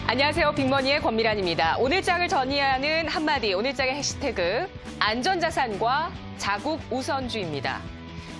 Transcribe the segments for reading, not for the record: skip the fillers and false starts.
안녕하세요. 빅머니의 권미란입니다. 오늘장을 전이하는 한마디, 오늘장의 해시태그 안전자산과 자국 우선주의입니다.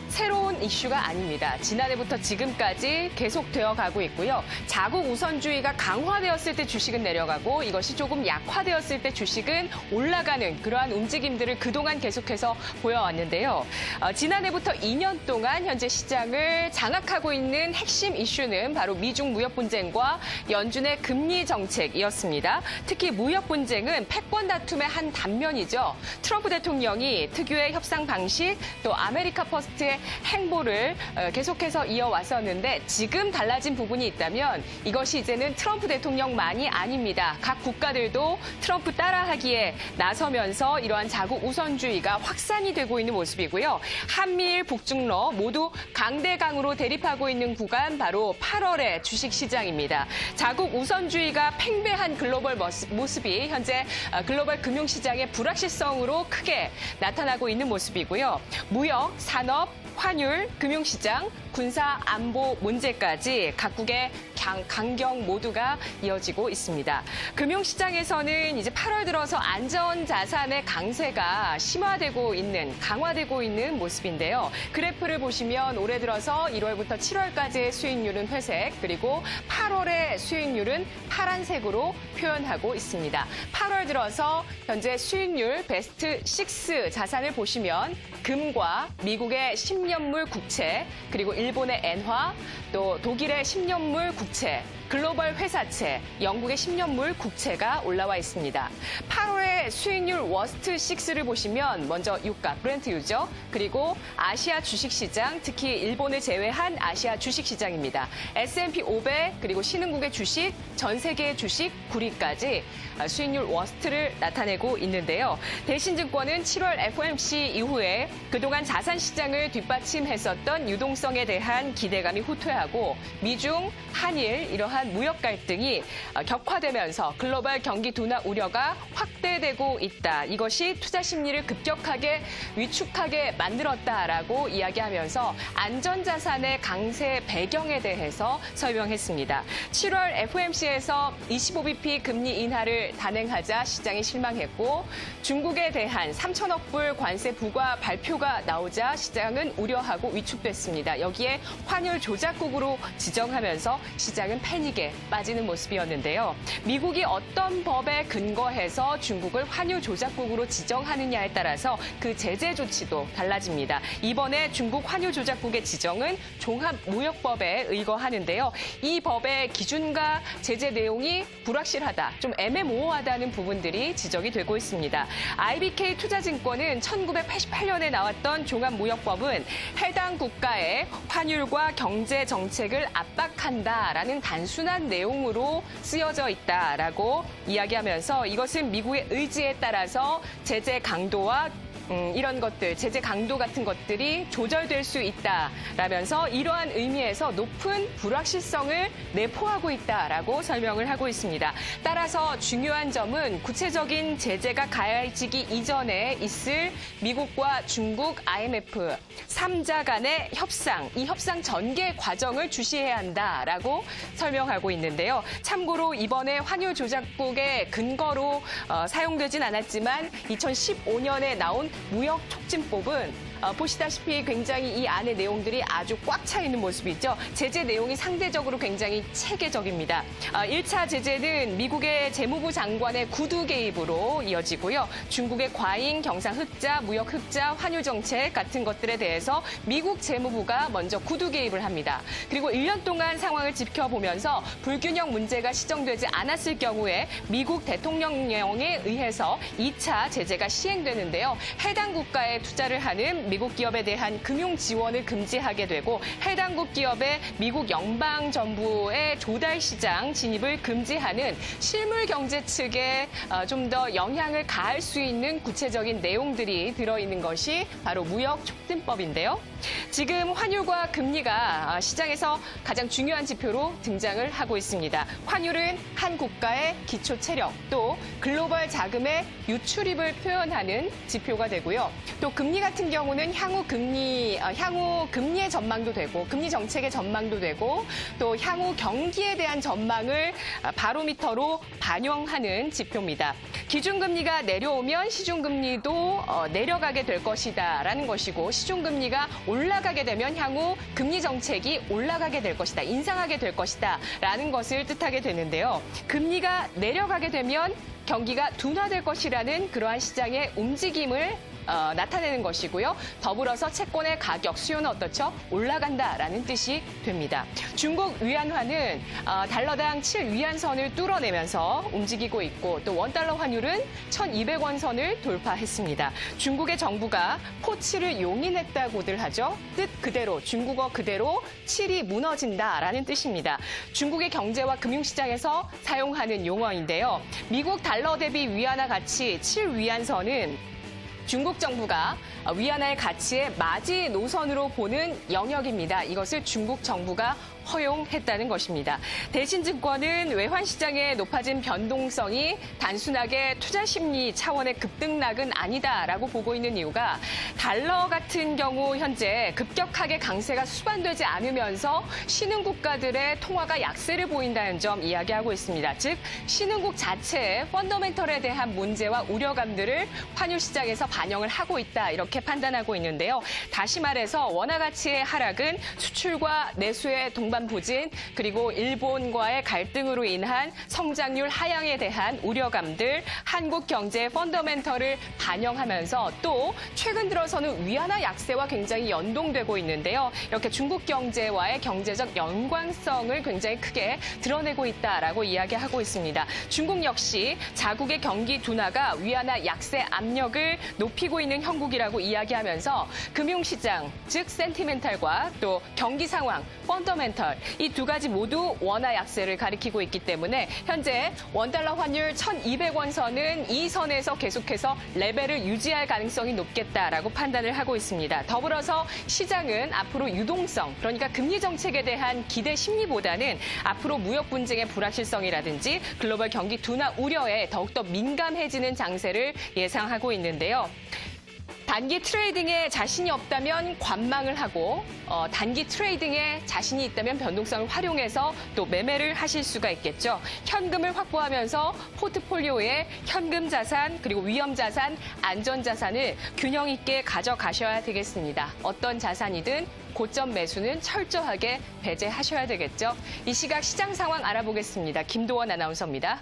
새로운 이슈가 아닙니다. 지난해부터 지금까지 계속되어 가고 있고요. 자국 우선주의가 강화되었을 때 주식은 내려가고 이것이 조금 약화되었을 때 주식은 올라가는 그러한 움직임들을 그동안 계속해서 보여왔는데요. 지난해부터 2년 동안 현재 시장을 장악하고 있는 핵심 이슈는 바로 미중 무역 분쟁과 연준의 금리 정책이었습니다. 특히 무역 분쟁은 패권 다툼의 한 단면이죠. 트럼프 대통령이 특유의 협상 방식 또 아메리카 퍼스트의 행보를 계속해서 이어왔었는데 지금 달라진 부분이 있다면 이것이 이제는 트럼프 대통령만이 아닙니다. 각 국가들도 트럼프 따라하기에 나서면서 이러한 자국 우선주의가 확산이 되고 있는 모습이고요. 한미일 북중러 모두 강대강으로 대립하고 있는 구간 바로 8월의 주식시장입니다. 자국 우선주의가 팽배한 글로벌 모습이 현재 글로벌 금융시장의 불확실성으로 크게 나타나고 있는 모습이고요. 무역, 산업, 환율, 금융시장, 군사, 안보 문제까지 각국의 강경 모두가 이어지고 있습니다. 금융시장에서는 이제 8월 들어서 안전자산의 강세가 심화되고 있는, 강화되고 있는 모습인데요. 그래프를 보시면 올해 들어서 1월부터 7월까지의 수익률은 회색, 그리고 8월의 수익률은 파란색으로 표현하고 있습니다. 8월 들어서 현재 수익률 베스트 6 자산을 보시면 금과 미국의 10년물 국채, 그리고 일본의 엔화, 또 독일의 10년물 국채, 글로벌 회사채, 영국의 10년물 국채가 올라와 있습니다. 8월의 수익률 워스트 6를 보시면 먼저 유가, 브렌트유죠. 그리고 아시아 주식시장, 특히 일본을 제외한 아시아 주식시장입니다. S&P 500, 그리고 신흥국의 주식, 전 세계의 주식 9위까지 수익률 워스트를 나타내고 있는데요. 대신증권은 7월 FOMC 이후에 그동안 자산시장을 뒷받침했었던 유동성에 대한 기대감이 후퇴하고 미중, 한일 이러한 무역 갈등이 격화되면서 글로벌 경기 둔화 우려가 확대되고 있다. 이것이 투자 심리를 급격하게 위축하게 만들었다라고 이야기하면서 안전자산의 강세 배경에 대해서 설명했습니다. 7월 FOMC에서 25bp 금리 인하를 단행하자 시장이 실망했고 중국에 대한 3천억 불 관세 부과 발표가 나오자 시장은 우려하고 위축됐습니다. 여기에 환율 조작국으로 지정하면서 시장은 패닉에 빠지는 모습이었는데요. 미국이 어떤 법에 근거해서 중국을 환율 조작국으로 지정하느냐에 따라서 그 제재 조치도 달라집니다. 이번에 중국 환율 조작국의 지정은 종합무역법에 의거하는데요. 이 법의 기준과 제재 내용이 불확실하다, 좀 애매모호하다는 부분들이 지적이 되고 있습니다. IBK 투자증권은 1988년에 나왔던 종합무역법은 해당 국가의 환율과 경제 정책을 압박한다라는 단순한 내용으로 쓰여져 있다라고 이야기하면서 이것은 미국의 의지에 따라서 제재 강도와 이런 것들, 제재 강도 같은 것들이 조절될 수 있다라면서 이러한 의미에서 높은 불확실성을 내포하고 있다라고 설명을 하고 있습니다. 따라서 중요한 점은 구체적인 제재가 가해지기 이전에 있을 미국과 중국, IMF 3자 간의 협상, 이 협상 전개 과정을 주시해야 한다라고 설명하고 있는데요. 참고로 이번에 환율 조작국의 근거로 사용되진 않았지만 2015년에 나온 무역촉진법은 보시다시피 굉장히 이 안의 내용들이 아주 꽉 차 있는 모습이죠. 제재 내용이 상대적으로 굉장히 체계적입니다. 1차 제재는 미국의 재무부 장관의 구두 개입으로 이어지고요. 중국의 과잉, 경상 흑자, 무역 흑자, 환율 정책 같은 것들에 대해서 미국 재무부가 먼저 구두 개입을 합니다. 그리고 1년 동안 상황을 지켜보면서 불균형 문제가 시정되지 않았을 경우에 미국 대통령령에 의해서 2차 제재가 시행되는데요. 해당 국가에 투자를 하는 미국 기업에 대한 금융 지원을 금지하게 되고 해당국 기업의 미국 연방정부의 조달 시장 진입을 금지하는 실물 경제 측에 좀 더 영향을 가할 수 있는 구체적인 내용들이 들어있는 것이 바로 무역 촉진법인데요. 지금 환율과 금리가 시장에서 가장 중요한 지표로 등장을 하고 있습니다. 환율은 한 국가의 기초 체력 또 글로벌 자금의 유출입을 표현하는 지표가 되고요. 또 금리 같은 경우는 보는 향후 금리의 전망도 되고 금리 정책의 전망도 되고 또 향후 경기에 대한 전망을 바로미터로 반영하는 지표입니다. 기준금리가 내려오면 시중금리도 내려가게 될 것이다라는 것이고 시중금리가 올라가게 되면 향후 금리 정책이 올라가게 될 것이다, 인상하게 될 것이다라는 것을 뜻하게 되는데요. 금리가 내려가게 되면 경기가 둔화될 것이라는 그러한 시장의 움직임을 나타내는 것이고요. 더불어서 채권의 가격, 수요는 어떻죠? 올라간다라는 뜻이 됩니다. 중국 위안화는 달러당 7위안선을 뚫어내면서 움직이고 있고 또 원달러 환율은 1,200원 선을 돌파했습니다. 중국의 정부가 포치를 용인했다고들 하죠. 뜻 그대로, 중국어 그대로 7이 무너진다라는 뜻입니다. 중국의 경제와 금융시장에서 사용하는 용어인데요. 미국 달러 대비 위안화 가치 7위안선은 중국 정부가 위안화의 가치의 마지노선으로 보는 영역입니다. 이것을 중국 정부가 허용했다는 것입니다. 대신증권은 외환시장의 높아진 변동성이 단순하게 투자심리 차원의 급등락은 아니다라고 보고 있는 이유가 달러 같은 경우 현재 급격하게 강세가 수반되지 않으면서 신흥국가들의 통화가 약세를 보인다는 점 이야기하고 있습니다. 즉 신흥국 자체의 펀더멘털에 대한 문제와 우려감들을 환율시장에서 반영을 하고 있다 이렇게 판단하고 있는데요. 다시 말해서 원화 가치의 하락은 수출과 내수의 동반부진 그리고 일본과의 갈등으로 인한 성장률 하향에 대한 우려감들, 한국 경제의 펀더멘털을 반영하면서 또 최근 들어서는 위안화 약세와 굉장히 연동되고 있는데요. 이렇게 중국 경제와의 경제적 연관성을 굉장히 크게 드러내고 있다라고 이야기하고 있습니다. 중국 역시 자국의 경기 둔화가 위안화 약세 압력을 높이고 있는 형국이라고 이야기하면서 금융시장, 즉 센티멘탈과 또 경기 상황, 펀더멘털 이 두 가지 모두 원화 약세를 가리키고 있기 때문에 현재 원달러 환율 1,200원 선은 이 선에서 계속해서 레벨을 유지할 가능성이 높겠다라고 판단을 하고 있습니다. 더불어서 시장은 앞으로 유동성, 그러니까 금리 정책에 대한 기대 심리보다는 앞으로 무역 분쟁의 불확실성이라든지 글로벌 경기 둔화 우려에 더욱더 민감해지는 장세를 예상하고 있는데요. 단기 트레이딩에 자신이 없다면 관망을 하고 단기 트레이딩에 자신이 있다면 변동성을 활용해서 또 매매를 하실 수가 있겠죠. 현금을 확보하면서 포트폴리오에 현금 자산 그리고 위험 자산, 안전 자산을 균형 있게 가져가셔야 되겠습니다. 어떤 자산이든 고점 매수는 철저하게 배제하셔야 되겠죠. 이 시각 시장 상황 알아보겠습니다. 김도원 아나운서입니다.